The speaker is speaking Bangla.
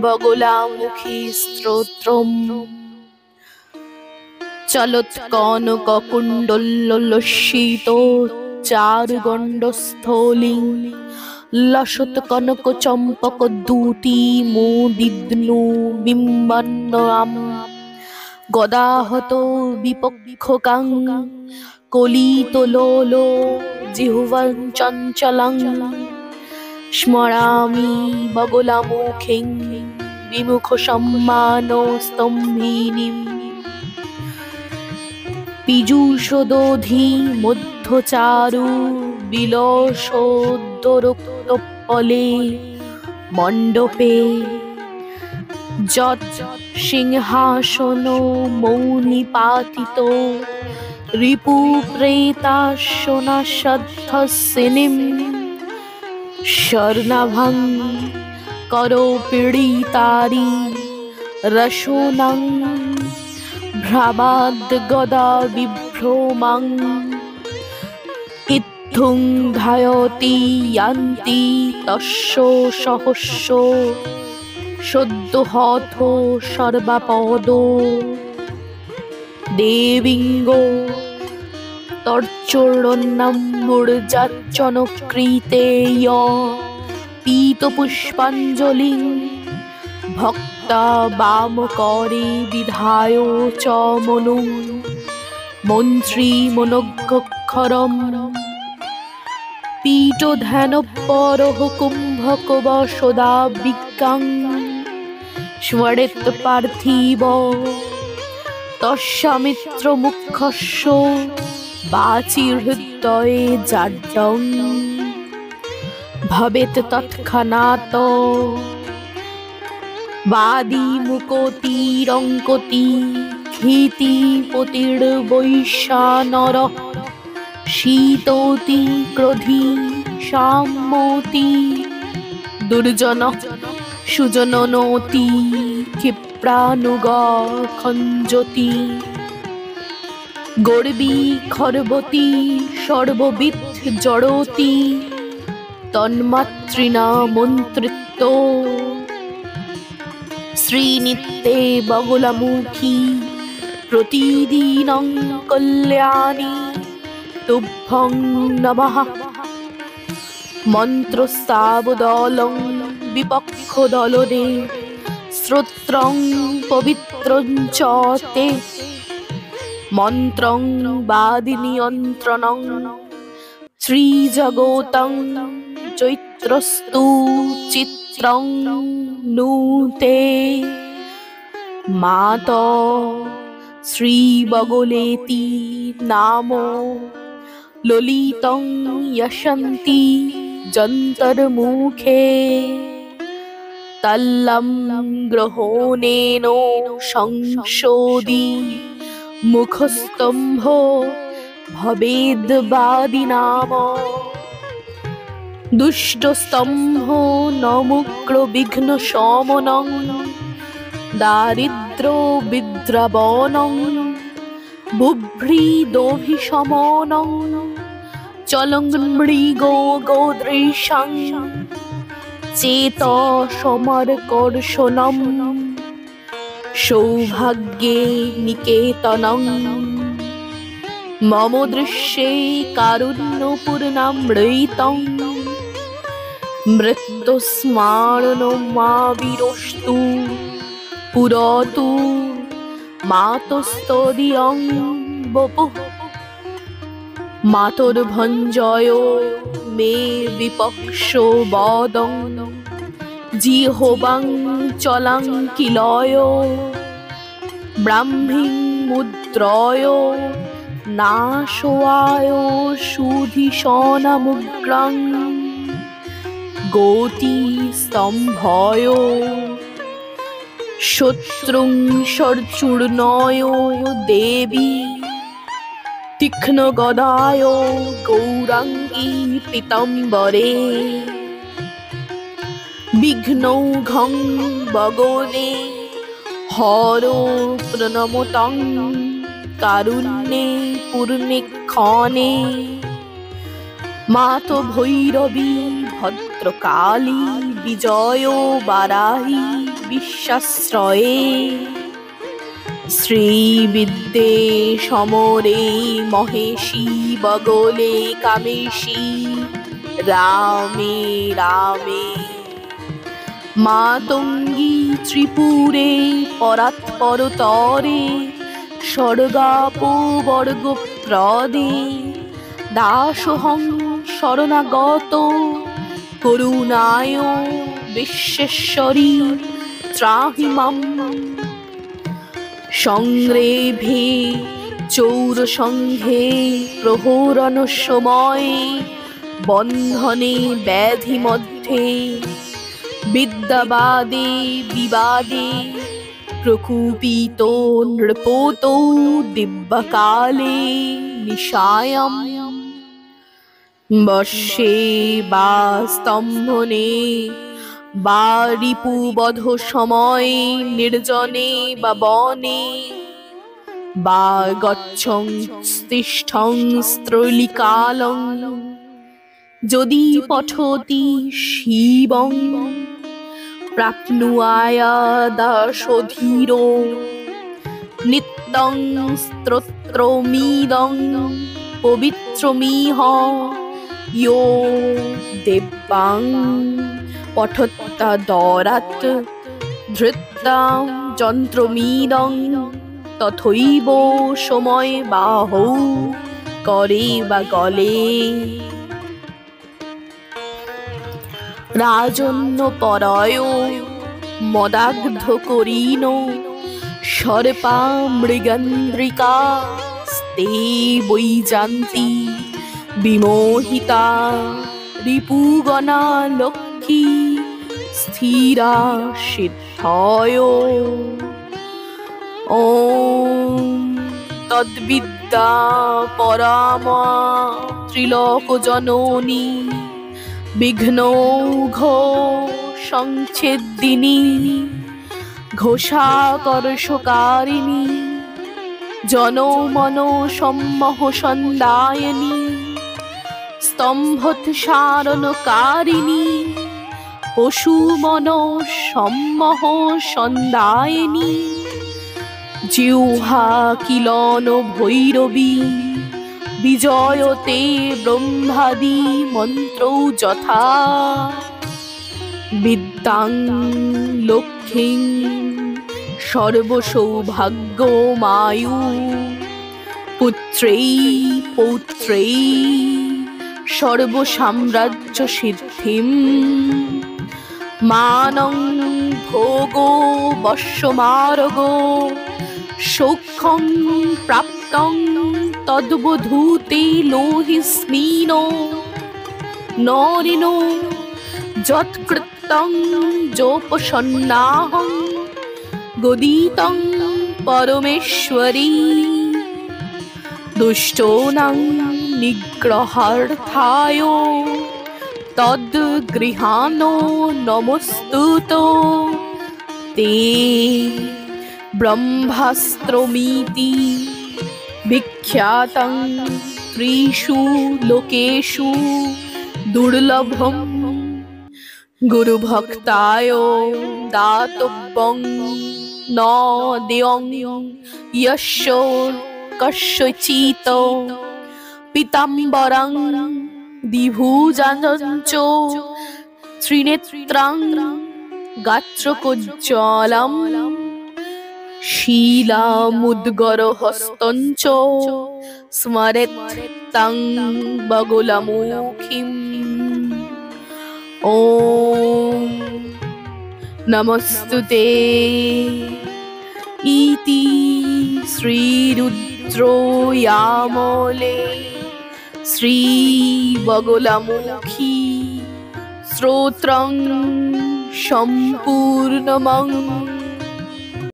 বগলামুখী স্তোত্রম চলৎকনককুণ্ডললসিত চারুগণ্ডস্থলিং লসৎ কনক চম্পক দ্যুতি মুদিদ্নু বিম্বন্নাম গদাহত বিপক্ষকাং কলিতলোলো জিহ্বাং চঞ্চলং স্মরামি বগলামুখিং বিমুখ সম্মানস্তম্ভিনীম পীযূষদোধি মধ্যচারু বিলসোদ্দরক্তপলে মণ্ডপে যৎ সিংহাসন মৌনিপাতিত রিপুপ্রেতাসনাসদ্ধসিনীম স্বর্ণাভং করপীড়িতারি রসোনাং ভ্রামাদ্গদা বিভ্রমাং ইত্থুং ধায়তি ইয়ান্তি তস্য সহস্য সদ্যহত সর্বাপদ দেবিঙ্গ তর্চূর্ণম্বুর্যাচনকৃতেয় পীতপুষ্পাঞ্জলিং ভক্তা বামকরে বিধায় চ মনু মন্ত্রী মনজ্ঞক্ষরম পীতধ্যানপরঃ কুম্ভকবসদা বিজ্ঞাং স্মরেৎ পার্থিব তস্যামিত্রমুখ্যস্য বাচিহৃদয়ে জাড্ডং ভবেৎ তৎক্ষণাৎ বাদিমুকোতিরঙ্কতি ক্ষিতিপতির্বৈশ্যানর শীতোতি ক্রোধী সাম্যতি দুর্জন সুজননোতি ক্ষিপ্রানুগ খঞ্জতি গর্বী খর্বতি সর্ববিদ জড়তি তন্মাতৃণা মন্ত্রিত্ব শ্রীনিত্যে বগলামুখী প্রতিদিনং কল্যাণী তুভ্যং নমঃ মন্ত্রস্তাবদলং বিপক্ষদলদে শ্রোত্রং পবিত্রং চ তে মন্ত্রং বাদিনিয়ন্ত্রণং শ্রীজগতং চৈত্রস্তু চিত্রং নূতে মাত শ্রীবগলেতি নাম ললিতং যশন্তি যন্তর্মুখে তল্লম গ্রহণেন সংশোধি মুখস্তম্ভ ভবেদ্বাদিনাম দুষ্টস্তম্ভ নমুগ্র বিঘ্ন শমনং দারিদ্র বিদ্রাবণং বুভ্রীদোভিশমনং চলং মৃগো গোদৃশং চেত সমরকর্ষণম সৌভাগ্যে নিকেতনং মম দৃশ্যে কারুণ্যপূর্ণামৃতং মৃত্যুস্মারণমাবিরস্তু পুরতু মাতস্তদীয়ং বপুঃ মাতর্ভঞ্জয় মে বিপক্ষো বদং জিহ্বাং চলাং কিলয় ব্রাহ্মীং মুদ্রয় নাশোয়ায় সুধিশনমুগ্রং গতি স্তম্ভয় শত্রুং সর্চূর্ণয় দেবী তীক্ষ্ণ গদায় গৌরাঙ্গী পীতাম্বরে বিঘ্নৌঘং বগলে হর প্রণমতং কারুণ্যে পূর্ণেক্ষণে মাত ভৈরবী ভদ্রকালী বিজয় বারাহী বিশ্বাশ্রয়ে শ্রীবিদ্যে সমরে মহেশী বগলে কামেশী রামে রামে মাতঙ্গী ত্রিপুরে পরাৎপরতরে স্বর্গাপবর্গপ্রদে দাসোহং শরণাগত করুণায় বিশ্বেশ্বরী ত্রাহি মাম সংগ্রেভে চৌরসংঘে প্রহরণ সময় বন্ধনে ব্যাধি মধ্যে বিদ্যাবাদে বিবাদে প্রকুপিত নৃপত দিব্যকালে নিশায়াম বর্ষে বা স্তম্ভনে বা রিপুবধ সময় নির্জনে বা বনে বা গচ্ছং তিষ্ঠং স্ত্রৈলিকালং যদি পঠতি শিবং প্রাপ্নুয়ায়া দাসধীর নিত্যং স্তোত্রমিদং পবিত্রমিহ ইয়ো দেবাং পঠত্তদরাৎ ধৃত্তাং যন্ত্রমিদং তথৈব সময় বাহৌ করে বা গলে রাজন্য পরয় মদাগ্ধ করিন সর্পা মৃগন্দ্রিকা স্তে বৈজান্তি বিমোহিতা রিপুগণা লক্ষ্মী স্থিরা সিদ্ধয় ওম তদ্বিদ্যা পরামা ত্রিলোকজননী বিঘ্নৌঘ সংচ্ছেদিনী ঘোষাকর্ষকারিণী জনমন সম্মোহ সন্দায়িনী স্তম্ভোৎসারণকারিণী পশুমন সম্মোহ সন্দায়িনী জিহ্বা কিলন ভৈরবী বিজয়তে ব্রহ্মাদি মন্ত্রৌ যথা বিদ্যাং লক্ষ্মীং সর্বসৌভাগ্যমায়ু পুত্রৈ পৌত্রৈ সর্বসাম্রাজ্য সিদ্ধিম মানং ভোগো বশ্যমার্গো সৌখ্যং প্রাপ্তং তদ্বধূতে লোহিস্মিনো নরিনো যৎকৃত্যং যোপসন্নাহং গদিতং পরমেশ্বরী দুষ্টোনাং নিগ্রহার্থায় তদ্গৃহাণো নমস্তুতো তে ব্রহ্মাস্ত্রমিতি বিখ্যাতং ত্রিষু লোকেষু দুর্লভম গুরুভক্তায় দাতব্যং ন দেয়ং যস্য কস্যচিৎ পীতাম্বরং দ্বিভুজাঞ্চ ত্রিনেত্রং গাত্রকোজ্জ্বলম শীলামুদ্গরহস্তঞ্চ স্মরেৎ তং বগুলমুখীম ওম নমস্তুতে ইতি শ্রীরুদ্রয়ামলে শ্রীবগুলমুখী স্তোত্রং সম্পূর্ণমং